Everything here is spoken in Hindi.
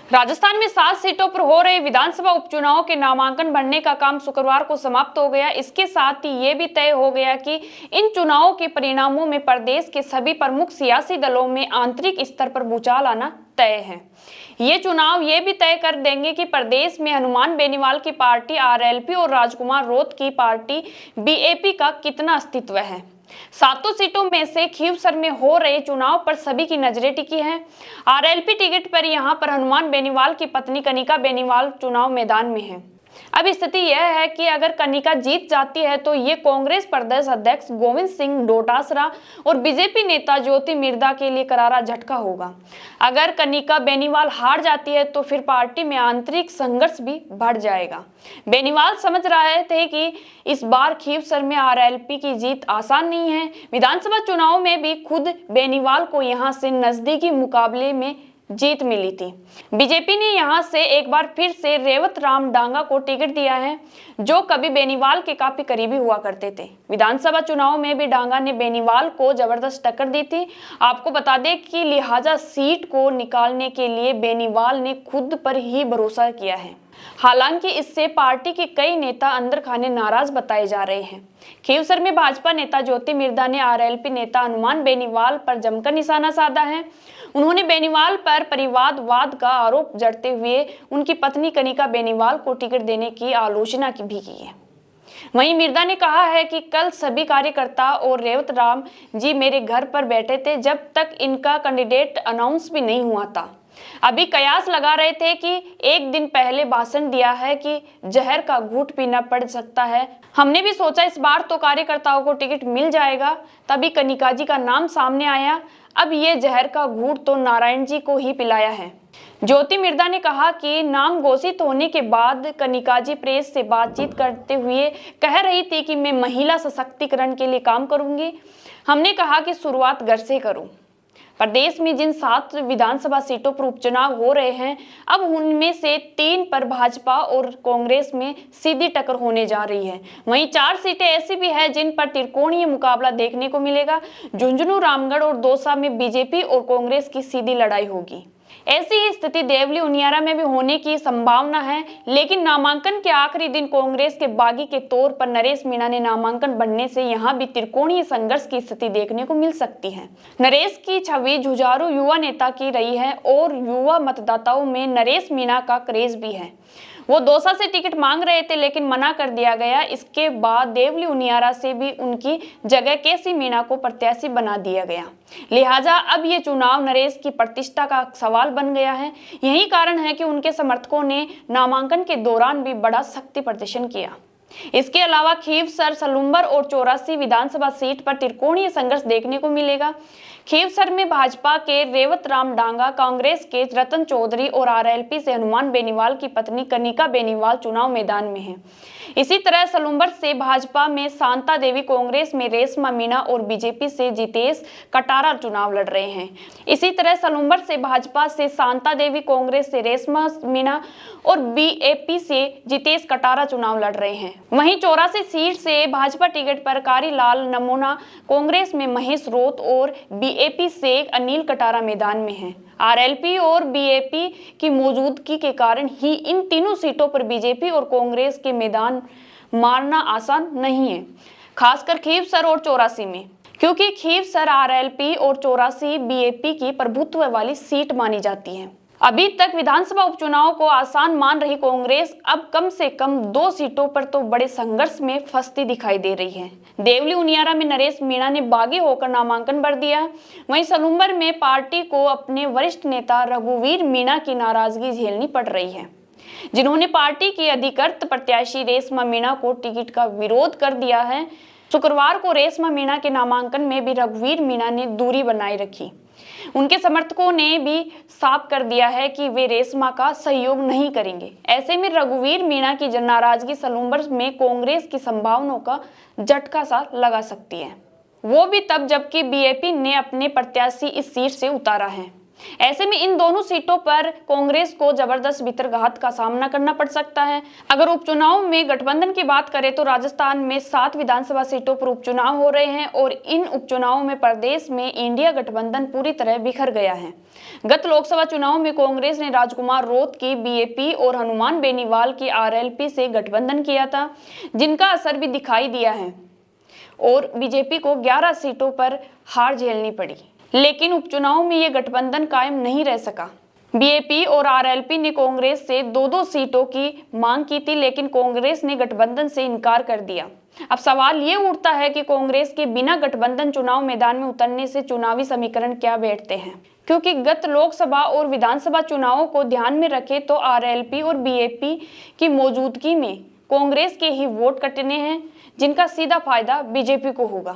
राजस्थान में 7 सीटों पर हो रहे विधानसभा उपचुनाव के नामांकन भरने का काम शुक्रवार को समाप्त हो गया। इसके साथ ही ये भी तय हो गया कि इन चुनावों के परिणामों में प्रदेश के सभी प्रमुख सियासी दलों में आंतरिक स्तर पर भूचाल आना तय है। ये चुनाव ये भी तय कर देंगे कि प्रदेश में हनुमान बेनीवाल की पार्टी आरएलपी और राजकुमार रोत की पार्टी बीएपी का कितना अस्तित्व है। 7 सीटों में से खींवसर में हो रहे चुनाव पर सभी की नजरें टिकी हैं। आरएलपी टिकट पर यहां पर हनुमान बेनीवाल की पत्नी कनिका बेनीवाल चुनाव मैदान में है। अब स्थिति यह है कि अगर कनिका जीत जाती है तो ये कांग्रेस प्रदेश अध्यक्ष गोविंद सिंह डोटासरा और बीजेपी नेता ज्योति मिर्धा के लिए करारा झटका होगा। अगर कनिका बेनीवाल हार जाती है तो फिर पार्टी में आंतरिक संघर्ष भी बढ़ जाएगा। बेनीवाल समझ रहे थे कि इस बार खींवसर में आरएलपी की जीत आसान नहीं है। विधानसभा चुनाव में भी खुद बेनीवाल को यहां से नजदीकी मुकाबले में जीत मिली थी। बीजेपी ने यहां से एक बार फिर से रेवत राम डांगा को टिकट दिया है, जो कभी बेनीवाल के काफी करीबी हुआ करते थे। विधानसभा चुनाव में भी डांगा ने बेनीवाल को जबरदस्त टक्कर दी थी। आपको बता दें कि लिहाजा सीट को निकालने के लिए बेनीवाल ने खुद पर ही भरोसा किया है। हालांकि इससे पार्टी के कई नेता अंदर खाने नाराज बताए जा रहे हैं। खींवसर में भाजपा नेता ज्योति मिर्धा ने आरएलपी नेता हनुमान बेनीवाल पर जमकर निशाना साधा है। उन्होंने बेनीवाल पर परिवारवाद का आरोप जड़ते हुए उनकी पत्नी कनिका बेनीवाल को टिकट देने की आलोचना भी की है। वहीं मिर्धा ने कहा है कि कल सभी कार्यकर्ता और रेवत राम जी मेरे घर पर बैठे थे जब तक इनका कैंडिडेट अनाउंस भी नहीं हुआ था। अभी कयास लगा रहे थे कि एक दिन पहले भाषण दिया है कि जहर का घूंट पीना पड़ सकता है। हमने भी सोचा इस बार तो कार्यकर्ताओं को टिकट मिल जाएगा, तभी कनिका जी का नाम सामने आया। अब ये जहर का घूंट तो नारायण जी को ही पिलाया है। ज्योति मिर्धा ने कहा कि नाम घोषित होने के बाद कनिका जी प्रेस से बातचीत करते हुए कह रही थी कि मैं महिला सशक्तिकरण के लिए काम करूंगी। हमने कहा कि शुरुआत घर से करूं। प्रदेश में जिन 7 विधानसभा सीटों पर उपचुनाव हो रहे हैं, अब उनमें से 3 पर भाजपा और कांग्रेस में सीधी टक्कर होने जा रही है। वहीं 4 सीटें ऐसी भी हैं जिन पर त्रिकोणीय मुकाबला देखने को मिलेगा। झुंझुनू, रामगढ़ और दौसा में बीजेपी और कांग्रेस की सीधी लड़ाई होगी। ऐसी ही स्थिति देवली उनियारा में भी होने की संभावना है, लेकिन नामांकन के आखिरी दिन कांग्रेस के बागी के तौर पर नरेश मीणा ने नामांकन बनने से यहां भी त्रिकोणीय संघर्ष की स्थिति देखने को मिल सकती है। नरेश की छवि जुझारू युवा नेता की रही है और युवा मतदाताओं में नरेश मीणा का क्रेज भी है। वो दौसा से टिकट मांग रहे थे लेकिन मना कर दिया गया। इसके बाद देवली उनियारा से भी उनकी जगह केसी मीणा को प्रत्याशी बना दिया गया। लिहाजा अब ये चुनाव नरेश की प्रतिष्ठा का सवाल बन गया है। यही कारण है कि उनके समर्थकों ने नामांकन के दौरान भी बड़ा शक्ति प्रदर्शन किया। इसके अलावा खींवसर, सलुंबर और 84 विधानसभा सीट पर त्रिकोणीय संघर्ष देखने को मिलेगा। खींवसर में भाजपा के रेवत राम डांगा, कांग्रेस के रतन चौधरी और आरएलपी से हनुमान बेनीवाल की पत्नी कनिका बेनीवाल चुनाव मैदान में हैं। इसी तरह सलुंबर से भाजपा में शांता देवी, कांग्रेस में रेशमा मीणा और बीजेपी से जितेश कटारा चुनाव लड़ रहे हैं। इसी तरह सलुंबर से भाजपा से शांता देवी, कांग्रेस से रेशमा मीणा और बीएपी से जितेश कटारा चुनाव लड़ रहे हैं। वहीं 84 सीट से भाजपा टिकट पर कारीलाल नमोना, कांग्रेस में महेश रोत और बीएपी से अनिल कटारा मैदान में हैं। आरएलपी और बीएपी की मौजूदगी के कारण ही इन तीनों सीटों पर बीजेपी और कांग्रेस के मैदान मारना आसान नहीं है, खासकर खींवसर और 84 में, क्योंकि खींवसर आरएलपी और 84 बीएपी की प्रभुत्व वाली सीट मानी जाती है। अभी तक विधानसभा उपचुनाव को आसान मान रही कांग्रेस अब कम से कम 2 सीटों पर तो बड़े संघर्ष में फंसती दिखाई दे रही है। देवली उनियारा में नरेश मीणा ने बागी होकर नामांकन भर दिया। वहीं सलुंबर में पार्टी को अपने वरिष्ठ नेता रघुवीर मीणा की नाराजगी झेलनी पड़ रही है, जिन्होंने पार्टी की अधिकृत प्रत्याशी रेशमा मीणा को टिकट का विरोध कर दिया है। शुक्रवार को रेशमा मीणा के नामांकन में भी रघुवीर मीणा ने दूरी बनाए रखी। उनके समर्थकों ने भी साफ कर दिया है कि वे रेशमा का सहयोग नहीं करेंगे। ऐसे में रघुवीर मीणा की नाराजगी सलुंबर में कांग्रेस की संभावनाओं का झटका सा लगा सकती है, वो भी तब जबकि बीएपी ने अपने प्रत्याशी इस सीट से उतारा है। ऐसे में इन दोनों सीटों पर कांग्रेस को जबरदस्त भितरघात का सामना करना पड़ सकता है। अगर उपचुनाव में गठबंधन की बात करें तो राजस्थान में 7 विधानसभा सीटों पर उपचुनाव हो रहे हैं और इन उपचुनावों में प्रदेश में इंडिया गठबंधन पूरी तरह बिखर गया है। गत लोकसभा चुनाव में कांग्रेस ने राजकुमार रोत की बीएपी और हनुमान बेनीवाल की आरएलपी से गठबंधन किया था, जिनका असर भी दिखाई दिया है और बीजेपी को 11 सीटों पर हार झेलनी पड़ी। लेकिन उपचुनाव में ये गठबंधन कायम नहीं रह सका। बीएपी और आरएलपी ने कांग्रेस से 2-2 सीटों की मांग की थी, लेकिन कांग्रेस ने गठबंधन से इनकार कर दिया। अब सवाल ये उठता है कि कांग्रेस के बिना गठबंधन चुनाव मैदान में उतरने से चुनावी समीकरण क्या बैठते हैं, क्योंकि गत लोकसभा और विधानसभा चुनावों को ध्यान में रखें तो आरएलपी और बीएपी की मौजूदगी में कांग्रेस के ही वोट कटने हैं, जिनका सीधा फायदा बीजेपी को होगा।